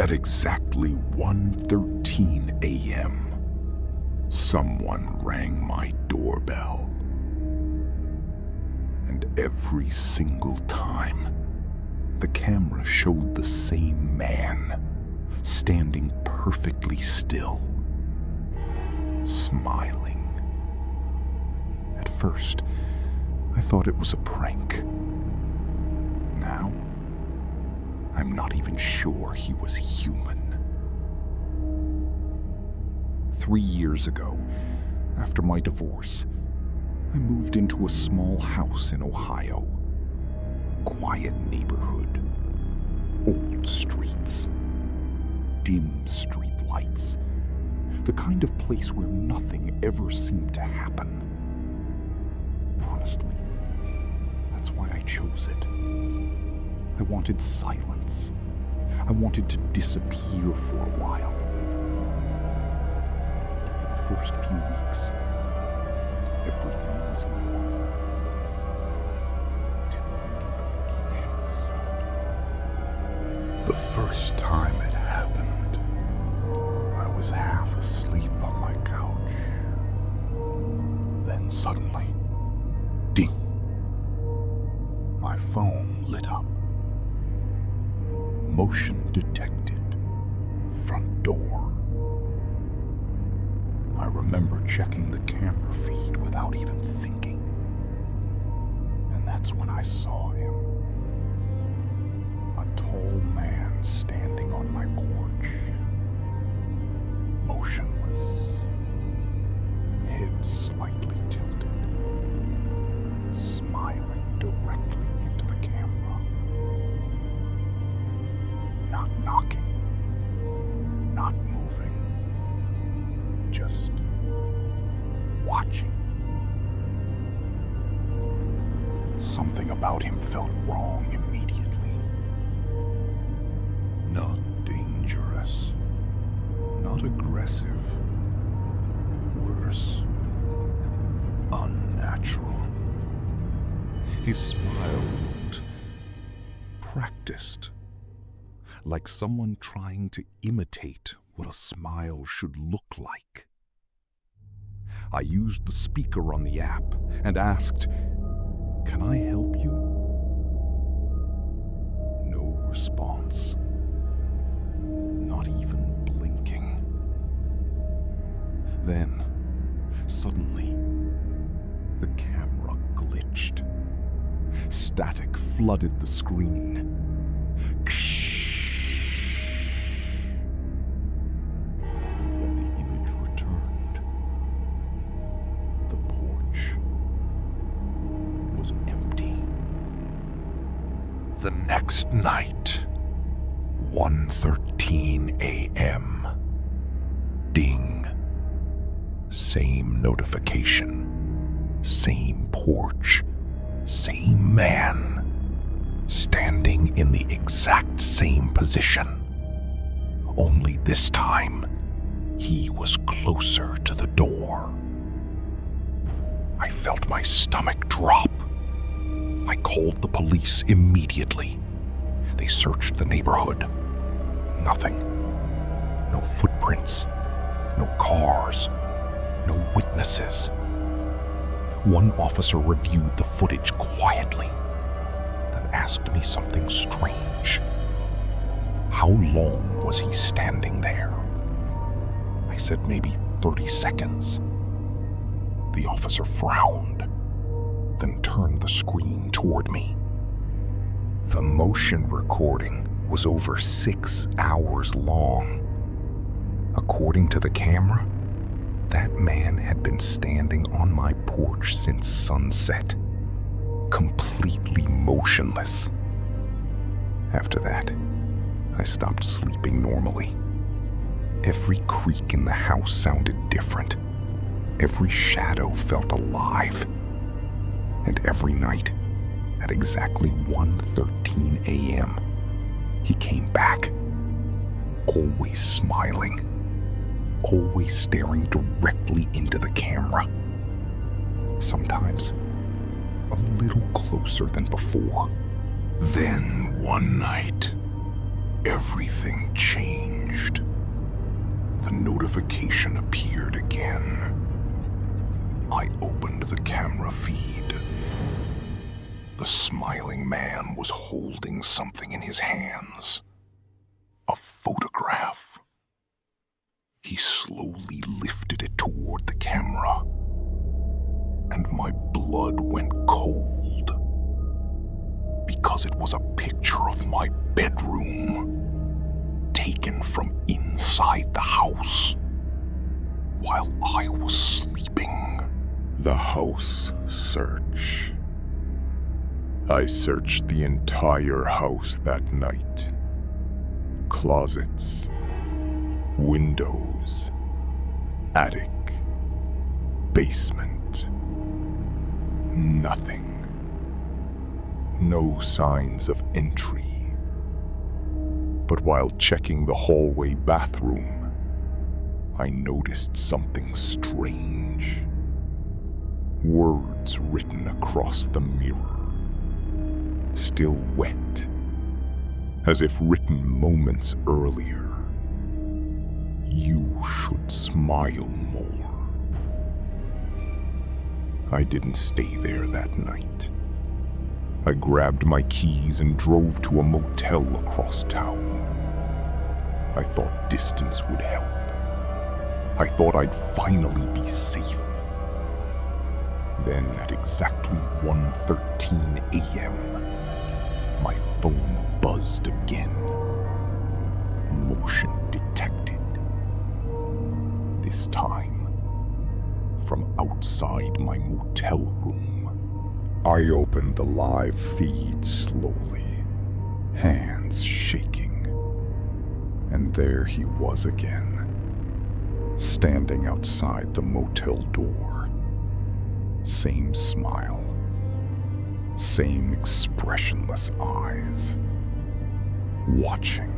At exactly 1:13 a.m., someone rang my doorbell. And every single time, the camera showed the same man, standing perfectly still, smiling. At first, I thought it was a prank. Now, I'm not even sure he was human. 3 years ago, after my divorce, I moved into a small house in Ohio. Quiet neighborhood, old streets, dim street lights, the kind of place where nothing ever seemed to happen. Honestly, that's why I chose it. I wanted silence. I wanted to disappear for a while. For the first few weeks, everything was normal. The first time it happened, I was half asleep on my couch. Then suddenly, ding! My phone lit up. Motion detected. Front door. I remember checking the camera feed without even thinking. And that's when I saw him. A tall man standing on my porch. Motionless. Head slightly tilted. Smiling directly into the camera. Not knocking. Not moving. Just watching. Something about him felt wrong immediately. Not dangerous. Not aggressive. Worse. Unnatural. His smile looked practiced. Like someone trying to imitate what a smile should look like. I used the speaker on the app and asked, "Can I help you?" No response. Not even blinking. Then, suddenly, the camera glitched. Static flooded the screen. The next night, 1:13 a.m. Ding. Same notification. Same porch. Same man. Standing in the exact same position. Only this time, he was closer to the door. I felt my stomach drop. I called the police immediately. They searched the neighborhood. Nothing. No footprints. No cars. No witnesses. One officer reviewed the footage quietly, then asked me something strange. How long was he standing there? I said maybe 30 seconds. The officer frowned, then turned the screen toward me. The motion recording was over 6 hours long. According to the camera, that man had been standing on my porch since sunset, completely motionless. After that, I stopped sleeping normally. Every creak in the house sounded different. Every shadow felt alive. And every night, at exactly 1:13 a.m., he came back, always smiling, always staring directly into the camera. Sometimes a little closer than before. Then one night, everything changed. The notification appeared again. I opened the camera feed. The smiling man was holding something in his hands. A photograph. He slowly lifted it toward the camera, and my blood went cold. Because it was a picture of my bedroom, taken from inside the house, while I was sleeping. The house search. I searched the entire house that night. Closets, windows, attic, basement. Nothing. No signs of entry. But while checking the hallway bathroom, I noticed something strange. Words written across the mirror. Still wet, as if written moments earlier. You should smile more. I didn't stay there that night. I grabbed my keys and drove to a motel across town. I thought distance would help. I thought I'd finally be safe. Then at exactly 1:13 a.m., my phone buzzed again. Motion detected. This time, from outside my motel room. I opened the live feed slowly, hands shaking. And there he was again, standing outside the motel door. Same smile. Same expressionless eyes. Watching.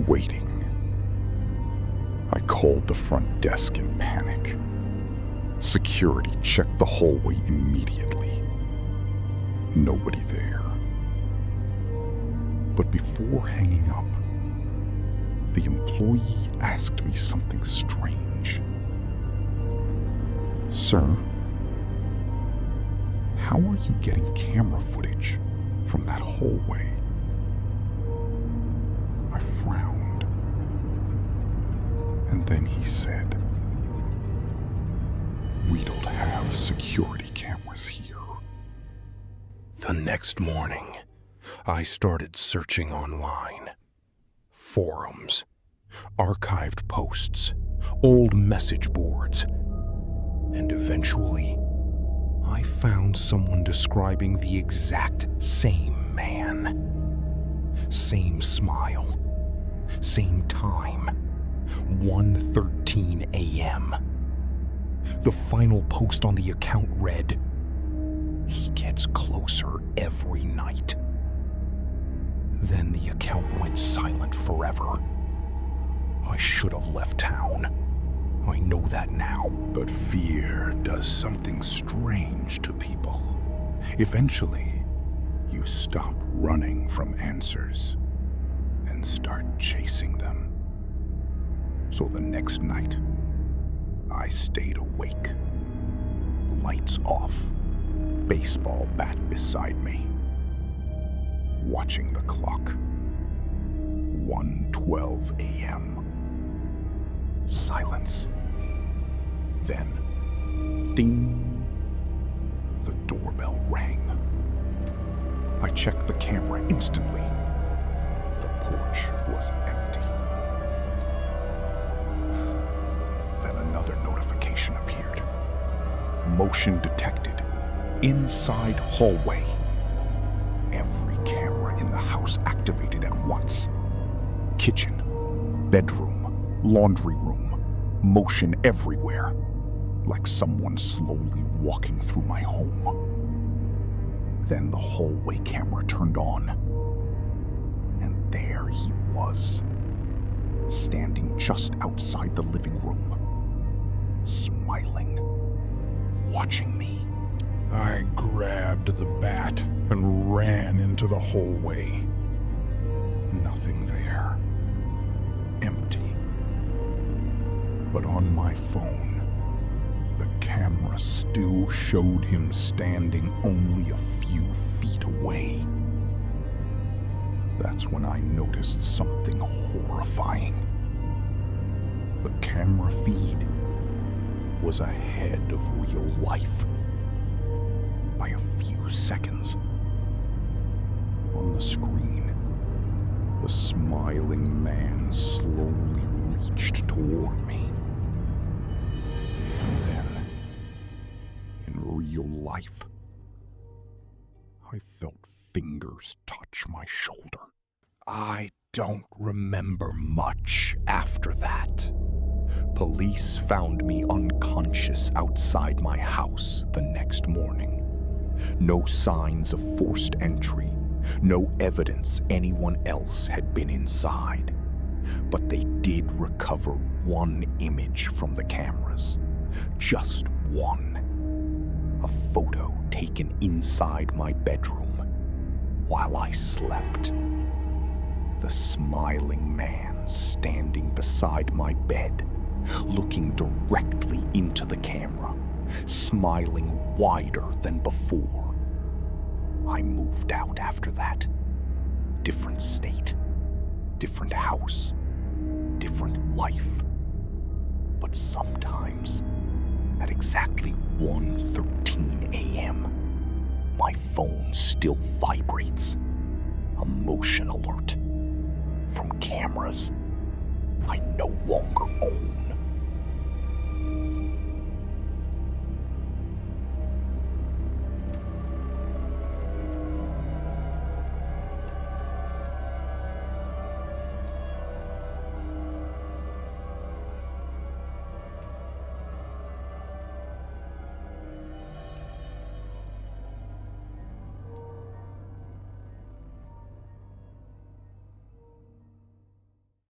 Waiting. I called the front desk in panic. Security checked the hallway immediately. Nobody there. But before hanging up, the employee asked me something strange. "Sir, how are you getting camera footage from that hallway?" I frowned. And then he said, "We don't have security cameras here." The next morning, I started searching online. Forums, archived posts, old message boards, and eventually, I found someone describing the exact same man. Same smile, same time, 1:13 a.m. The final post on the account read, "He gets closer every night." Then the account went silent forever. I should have left town. I know that now. But fear does something strange to people. Eventually, you stop running from answers and start chasing them. So the next night, I stayed awake. Lights off, baseball bat beside me. Watching the clock. 1:12 a.m. Silence. Then, ding. The doorbell rang. I checked the camera instantly. The porch was empty. Then another notification appeared. Motion detected. Inside hallway. Every camera in the house activated at once. Kitchen, bedroom, laundry room, motion everywhere. Like someone slowly walking through my home. Then the hallway camera turned on. And there he was, standing just outside the living room, smiling, watching me. I grabbed the bat and ran into the hallway. nothing there. Empty. But on my phone, the camera still showed him standing only a few feet away. That's when I noticed something horrifying. The camera feed was ahead of real life by a few seconds. On the screen, the smiling man slowly reached toward me. And then, in real life, I felt fingers touch my shoulder. I don't remember much after that. Police found me unconscious outside my house the next morning. No signs of forced entry, no evidence anyone else had been inside. But they did recover one image from the cameras. Just one. A photo taken inside my bedroom while I slept. The smiling man standing beside my bed, looking directly into the camera, smiling wider than before. I moved out after that. Different state, different house, different life. But sometimes, at exactly 1:13 a.m., my phone still vibrates. A motion alert from cameras I no longer own.